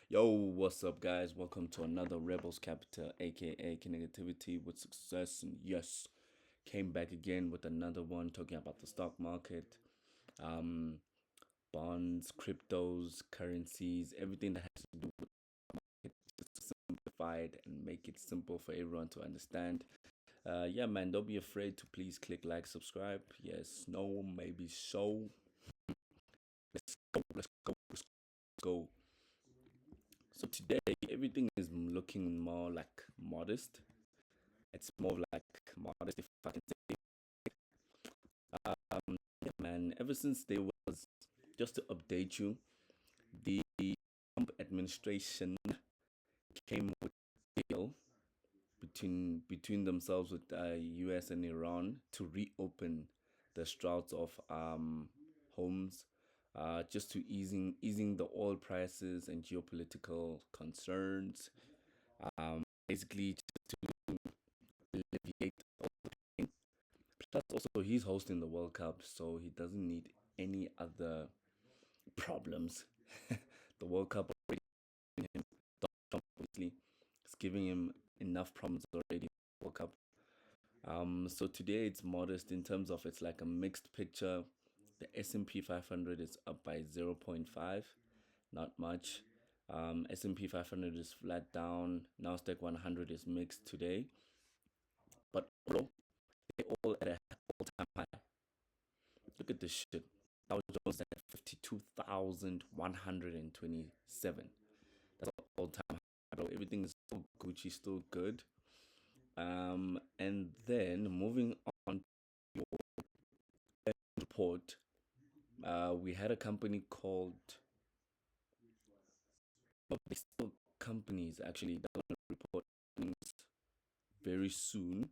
Yo, what's up, guys? Welcome to another Rebels Capital, aka Connectivity with Success. And yes, came back again with another one talking about the stock market, um, bonds, cryptos, currencies, everything that has to do with it, just to simplify it and make it simple for everyone to understand. Yeah, man, don't be afraid to please click like, subscribe. Yes, no, maybe so. Let's go. So today, everything is looking more like modest. It's more like modest, if I can say. Yeah, man, ever since there was, just to update you, the Trump administration came with a deal between themselves with US and Iran to reopen the Strouts of homes, just to easing the oil prices and geopolitical concerns. Basically, just to alleviate all the pain. Plus, also he's hosting the World Cup, so he doesn't need any other problems. The World Cup already giving him, obviously, it's giving him enough problems already. World Cup. So today it's modest in terms of it's like a mixed picture. The S&P 500 is up by 0.5, not much. S&P 500 is flat down. Nasdaq 100 is mixed today, but overall, they all at a all-time high. Look at this shit. Dow Jones at 52,127. That's all time high, bro. Everything is still Gucci, still good. And then moving on to your report, we had a company called, but they still companies actually that are going to report earnings very soon.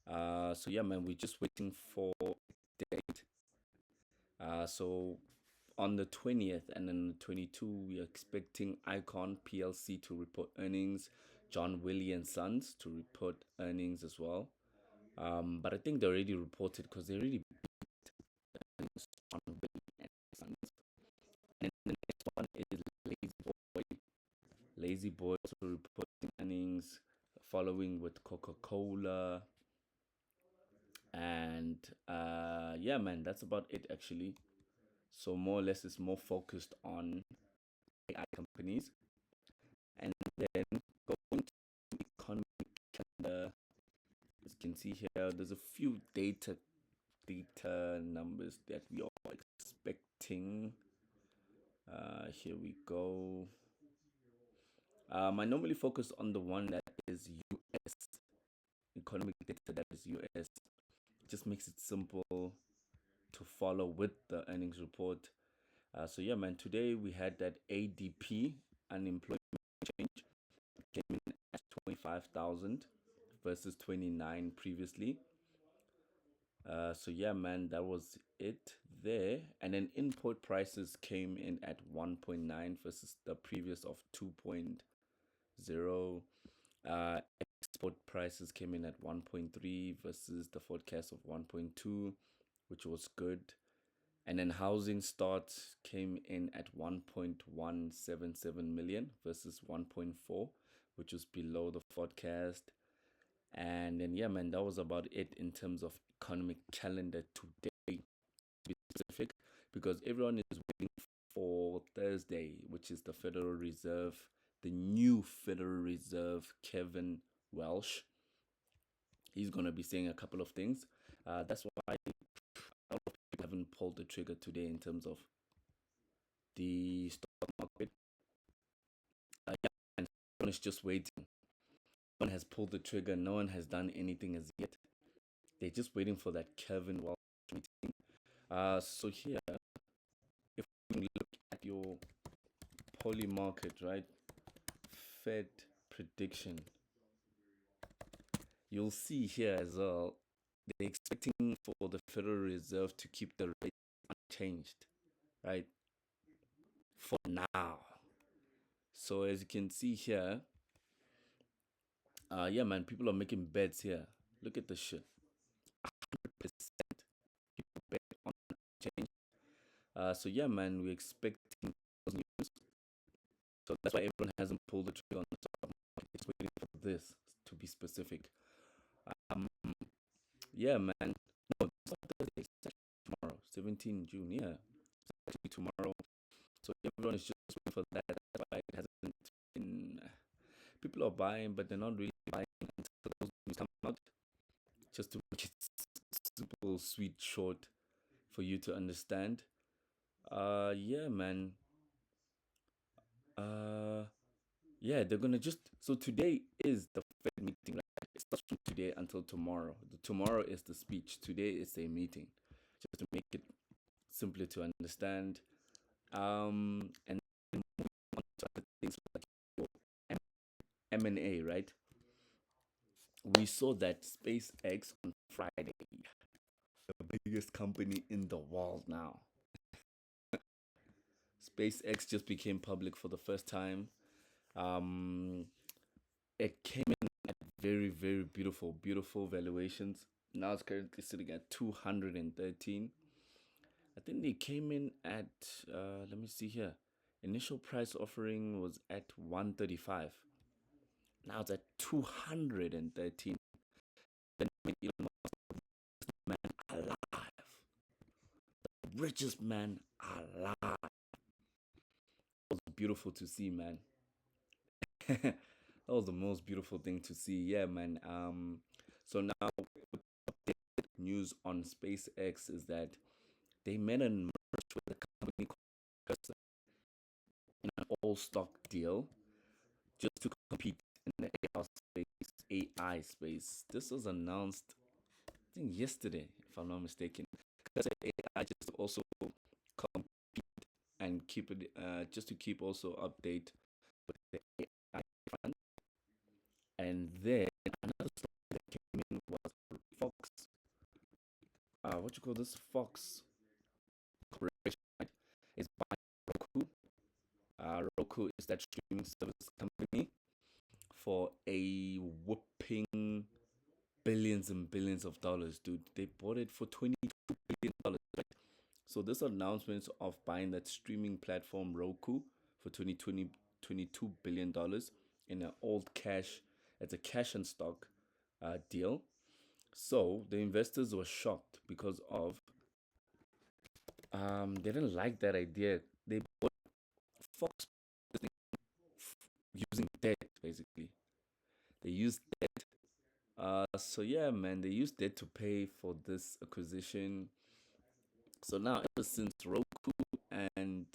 So yeah, man, we're just waiting for date. So on the 20th and then the 22nd, we are expecting Icon PLC to report earnings, John Willie and Sons to report earnings as well. But I think they already reported because they already earnings, John Willie and Sons. And then the next one is Lazy Boy. Lazy Boy also reporting earnings, following with Coca Cola. And yeah, man, that's about it actually. So more or less, it's more focused on AI companies. And then going to economic calendar, as you can see here, there's a few data numbers that we are expecting. Here we go. I normally focus on the one that is US economic data, that is US. It just makes it simple to follow with the earnings report. So yeah, man, today we had that ADP unemployment change came in at 25,000 versus 29 previously. So yeah, man, that was it there. And then import prices came in at 1.9 versus the previous of 2.0. Export prices came in at 1.3 versus the forecast of 1.2, which was good. And then housing starts came in at 1.177 million versus 1.4, which was below the forecast. And then, yeah, man, that was about it in terms of economic calendar today, to be specific, because everyone is waiting for Thursday, which is the Federal Reserve, the new Federal Reserve, Kevin Welsh. He's going to be saying a couple of things. That's why a lot of people haven't pulled the trigger today in terms of the stock market. Yeah, and everyone is just waiting. No one has pulled the trigger. No one has done anything as yet. They're just waiting for that Kevin Welsh meeting. So here, if we look at your poly market, right? Fed prediction, you'll see here as well. They're expecting for the Federal Reserve to keep the rate unchanged, right? For now. So as you can see here, yeah, man, people are making bets here. Look at the shit. 100% people bet on change. So yeah, man, we're expecting those news. So that's why everyone hasn't pulled the trigger on the stock market. It's waiting for this to be specific. Um, yeah, man. No, it's not Thursday. It's actually tomorrow, 17 June. Yeah, it's actually tomorrow. So everyone is just waiting for that. That's why it hasn't been. People are buying, but they're not really buying until those news come out. Just to make it simple, sweet, short for you to understand. Yeah, man. Uh, yeah, they're gonna just. So today is the Fed meeting, right? It starts from today until tomorrow. Tomorrow is the speech. Today is a meeting, just to make it simpler to understand. And then moving on to other things like your M&A, right? We saw that SpaceX on Friday, the biggest company in the world now. SpaceX just became public for the first time. Um, it came in at very, very beautiful, beautiful valuations. Now it's currently sitting at 213. I think they came in at, let me see here. Initial price offering was at 135. Now it's at 213. Then Elon Musk, man alive, richest man alive. It was beautiful to see, man. That was the most beautiful thing to see. Yeah, man. So now news on SpaceX is that they made a merge with a company called Tesla in an all-stock deal just to compete in the AI space. This was announced, I think, yesterday, if I'm not mistaken. Because AI just to also compete and keep it, just to keep also update with the AI front. And then another story that came in was Fox. What you call this? Fox Corporation, right? Is buying Roku. Roku is that streaming service company for a whooping billions and billions of dollars, dude. They bought it for $22 billion. Right? So this announcement of buying that streaming platform Roku for 2020 $22 billion in an old cash, it's a cash and stock deal. So the investors were shocked because of they didn't like that idea. They bought Fox using debt basically. They used debt. So yeah, man, they used debt to pay for this acquisition. So now, ever since Roku and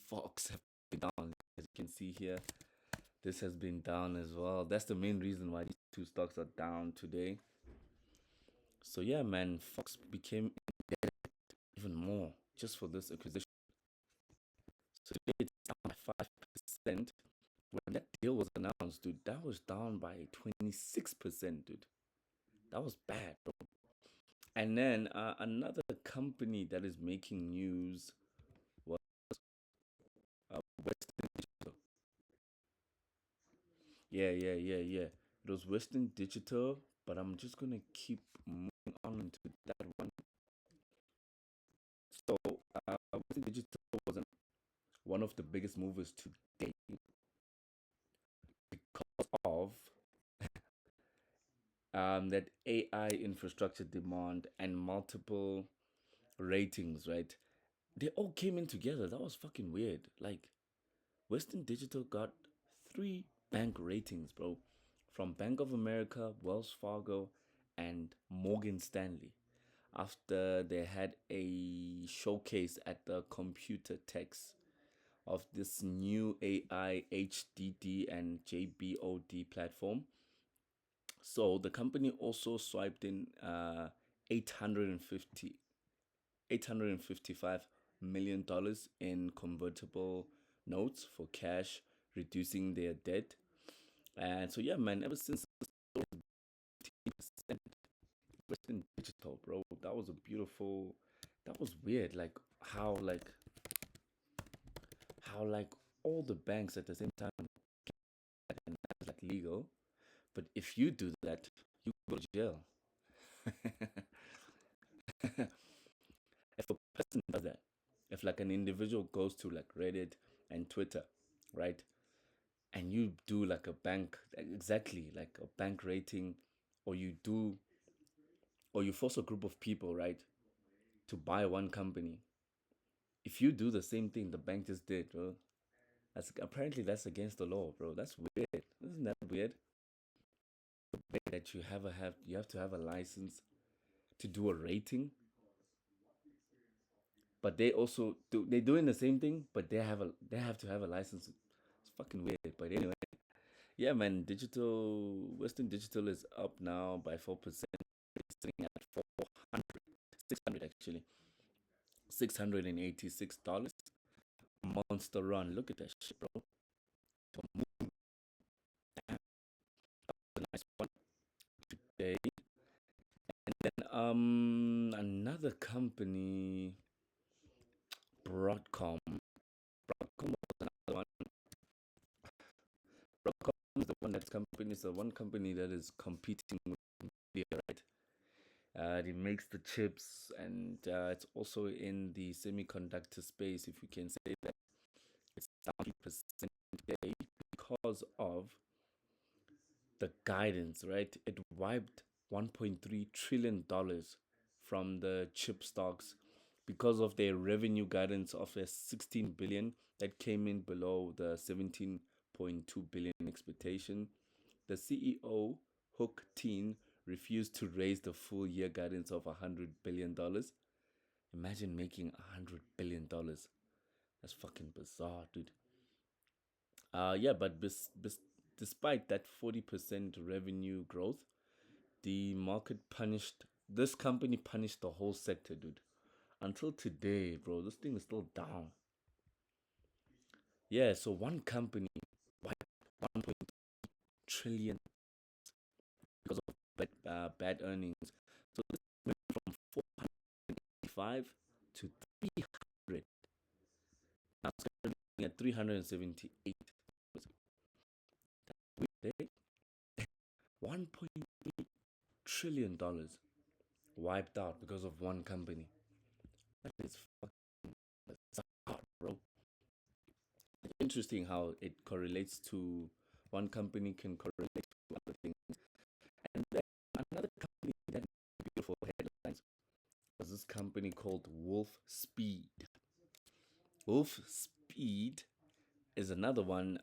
Fox have been down, as you can see here, this has been down as well. That's the main reason why these two stocks are down today. So yeah, man, Fox became indebted even more just for this acquisition. So today it's down by 5%. When that deal was announced, dude, that was down by 26%, dude. That was bad, bro. And then another company that is making news was Western Digital. Yeah. It was Western Digital, but I'm just gonna keep moving on into that one. So, Western Digital was one of the biggest movers today because of that AI infrastructure demand and multiple ratings, right? They all came in together. That was fucking weird. Like, Western Digital got three bank ratings, bro, from Bank of America, Wells Fargo, and Morgan Stanley. After they had a showcase at the Computer Tex of this new AI HDD and JBOD platform. So the company also swiped in 850 $855 million in convertible notes for cash, reducing their debt. And so yeah, man, ever since the story, 15% Western Digital, bro, that was a beautiful. That was weird, like how all the banks at the same time, and that's like legal. But if you do that, you go to jail. If a person does that, if like an individual goes to like Reddit and Twitter, right? and you do like a bank, exactly like a bank rating, or you do, or you force a group of people, right, to buy one company. If you do the same thing the bank just did, bro, apparently that's against the law, bro. That's weird. Isn't that weird? That you have to have a license to do a rating, but they're doing the same thing, but they have to have a license. It's fucking weird. But anyway, yeah, man. Western Digital is up now by 4%. It's sitting at 400, 600 actually, $686. Monster run. Look at that shit, bro. So a nice one today. And then another company, Broadcom. Broadcom was another one. Broadcom is the one company that is competing with Nvidia, right? It makes the chips, and it's also in the semiconductor space, if we can say that. It's down 3% today because of the guidance, right? It wiped $1.3 trillion from the chip stocks because of their revenue guidance of a 16 billion that came in below the 17.2 billion expectation. The CEO, Hook Teen, refused to raise the full year guidance of $100 billion. Imagine making $100 billion. That's fucking bizarre, dude. Yeah, but despite that 40% revenue growth, the market punished this company punished the whole sector, dude. Until today, bro, this thing is still down. Yeah, so one company wiped 1.3 trillion because of bad earnings. So this went from 485 to 300. Now it's currently at 378. Day, $1.3 trillion wiped out because of one company. That is fucking bizarre, bro. It's interesting how it correlates to one company can correlate to other things. And then another company that had beautiful headlines was this company called Wolf Speed. Wolf Speed is another one.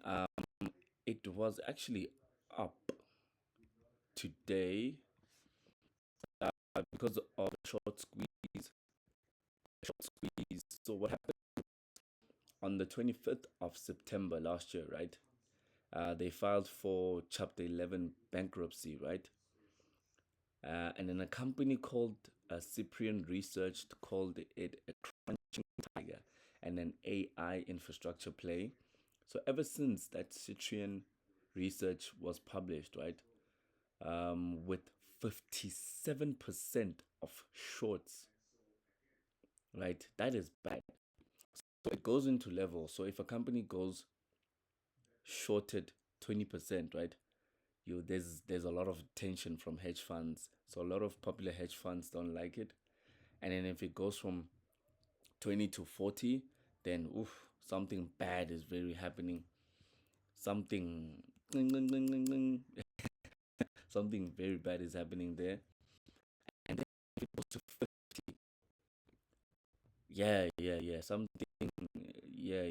It was actually up today because of the short squeeze. Short squeeze. So what happened on the 25th of September last year, right? They filed for Chapter 11 bankruptcy, right? And then a company called Cyprian Research called it a crunching tiger and an AI infrastructure play. So ever since that Cyprian Research was published, right, with 57% of shorts, right, that is bad. So it goes into levels. So if a company goes shorted 20%, right, there's a lot of tension from hedge funds. So a lot of popular hedge funds don't like it. And then if it goes from 20 to 40, then oof, something bad is very happening. Something something very bad is happening there. And then if it goes to 50, yeah, something, yeah.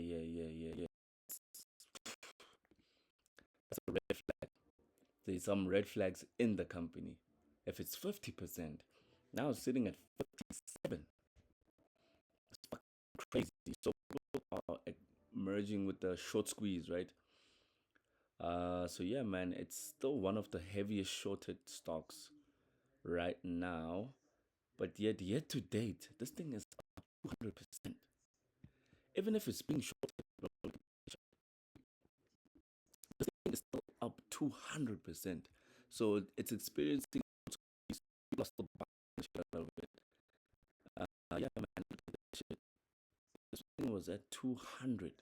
That's a red flag. There's some red flags in the company. If it's 50%, now it's sitting at 57. It's crazy. So people are merging with the short squeeze, right? So yeah, man, it's still one of the heaviest shorted stocks right now. But yet to date, this thing is up 200%. Even if it's being shorted, bro, this thing is still up 200%. So it's experiencing squeeze. People are still buying shit out of it. Yeah, man, look at that shit. This thing was at 200.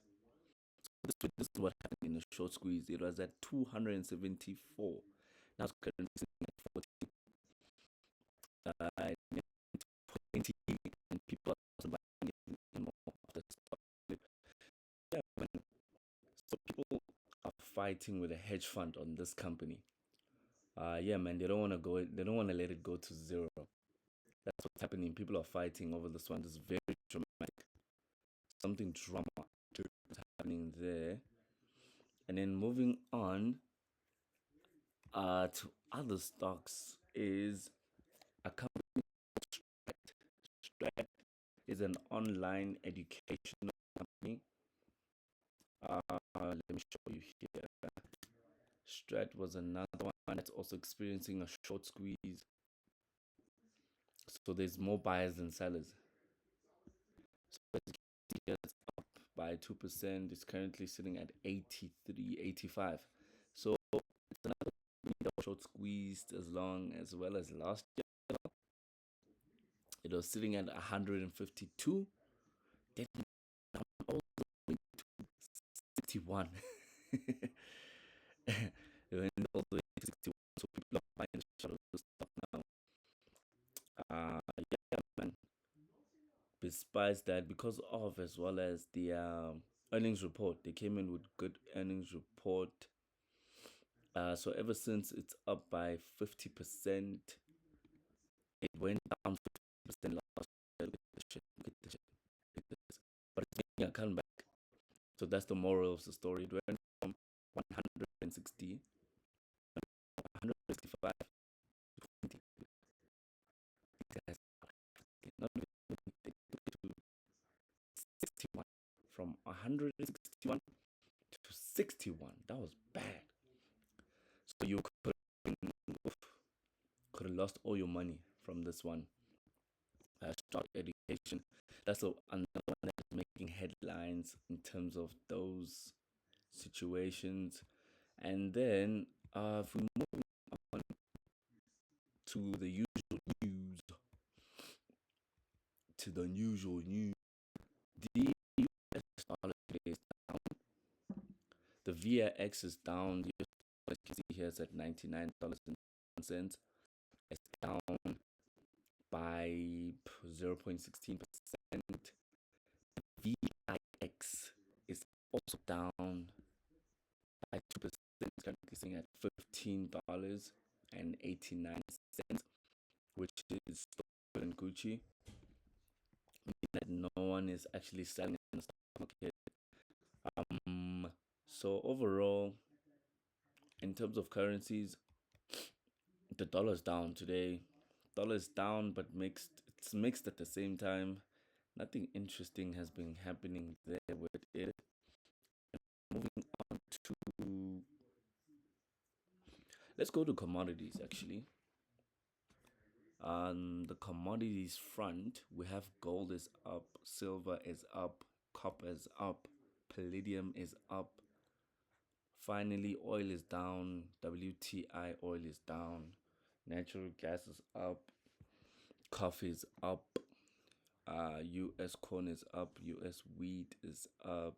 This is what happened in the short squeeze. It was at 274. Now it's currently sitting at 40. Uh, 20, and people are also buying it more of the stock. Yeah, so people are fighting with a hedge fund on this company. Yeah, man, they don't want to go. They don't want to let it go to zero. That's what's happening. People are fighting over this one. This is very dramatic. Something drama is happening there. And then moving on to other stocks is a company called Strat. Strat is an online educational company. Let me show you here. Strat was another one that's also experiencing a short squeeze. So there's more buyers than sellers. So as you can see here, it's up by 2%. It's currently sitting at 83.85. So it's another short squeezed as well as last year. It was sitting at 152. Then down all the way to 61. It went all the way to 61. So people are buying the short of the stock now. Yeah, man. Despite that, because of as well as the earnings report, they came in with good earnings report. So ever since it's up by 50%, it went down 50% last year. Look at this shit. Look at this shit. Look at this. But it's making a comeback. So that's the moral of the story. It went from 160, 165 to 20. Not to 61. From 161 to 61. That was bad. So you could have lost all your money from this one. Stock education. That's another one that's making headlines in terms of those situations. And then if we move on to the usual news, the US dollar today is down. The VIX is down. The US dollar, you can see here, it's at $99.01. It's down by 0.16%. VIX is also down by 2%. It's currently sitting at $15.89, which is still in Gucci. Meaning that no one is actually selling in the stock market. So overall, in terms of currencies, the dollar's down today. Dollar is down, but mixed. It's mixed at the same time. Nothing interesting has been happening there with it. Moving on to, let's go to commodities actually. On the commodities front, we have gold is up, silver is up, copper is up, palladium is up. Finally, oil is down, WTI oil is down, natural gas is up, coffee is up, US corn is up, US wheat is up,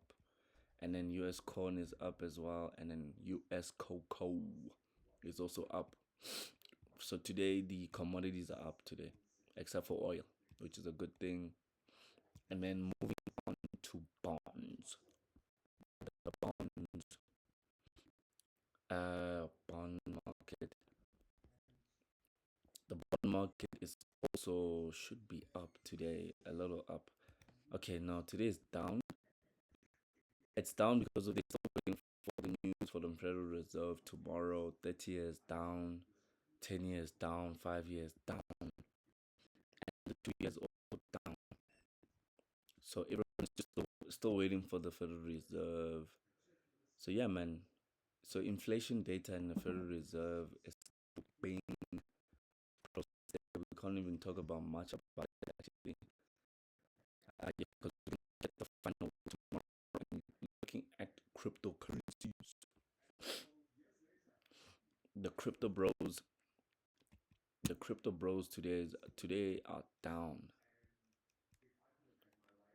and then US corn is up as well, and then US cocoa is also up. So today the commodities are up today, except for oil, which is a good thing. And then moving on to bonds. The bond market. The bond market is also should be up today, a little up. Okay, now today is down. It's down because of the still waiting for the news for the Federal Reserve tomorrow. 30 years down, 10 years down, 5 years down, and the 2 years also down. So everyone's just still waiting for the Federal Reserve. So yeah, man. So inflation data in the Federal Reserve is being processed. We can't even talk about much about it actually. Yeah, because we can get the final tomorrow. And looking at cryptocurrencies, the crypto bros today are down.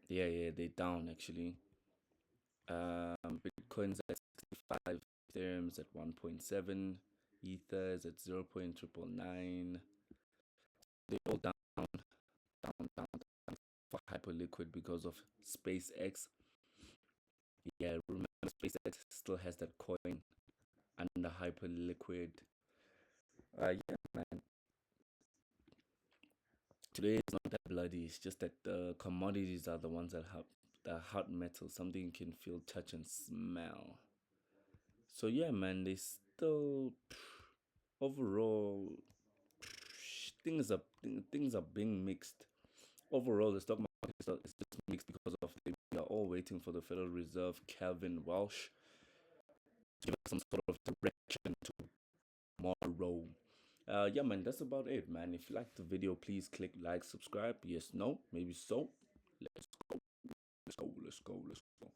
Yeah, they down actually. Bitcoin's at 65, Ethereum's at 1.7, Ether's at 0.999. They all down for Hyperliquid because of SpaceX. Yeah, remember SpaceX still has that coin under hyper liquid. Yeah, man. Today is not that bloody. It's just that the commodities are the ones that have the hot metal, something you can feel, touch, and smell. So yeah, man. They still overall things are being mixed. Overall, the stock market is just mixed because of we are all waiting for the Federal Reserve, Calvin Walsh, to give us some sort of direction tomorrow. Yeah, man, that's about it, man. If you like the video, please click like, subscribe. Yes, no, maybe so. Let's go, let's go, let's go, let's go.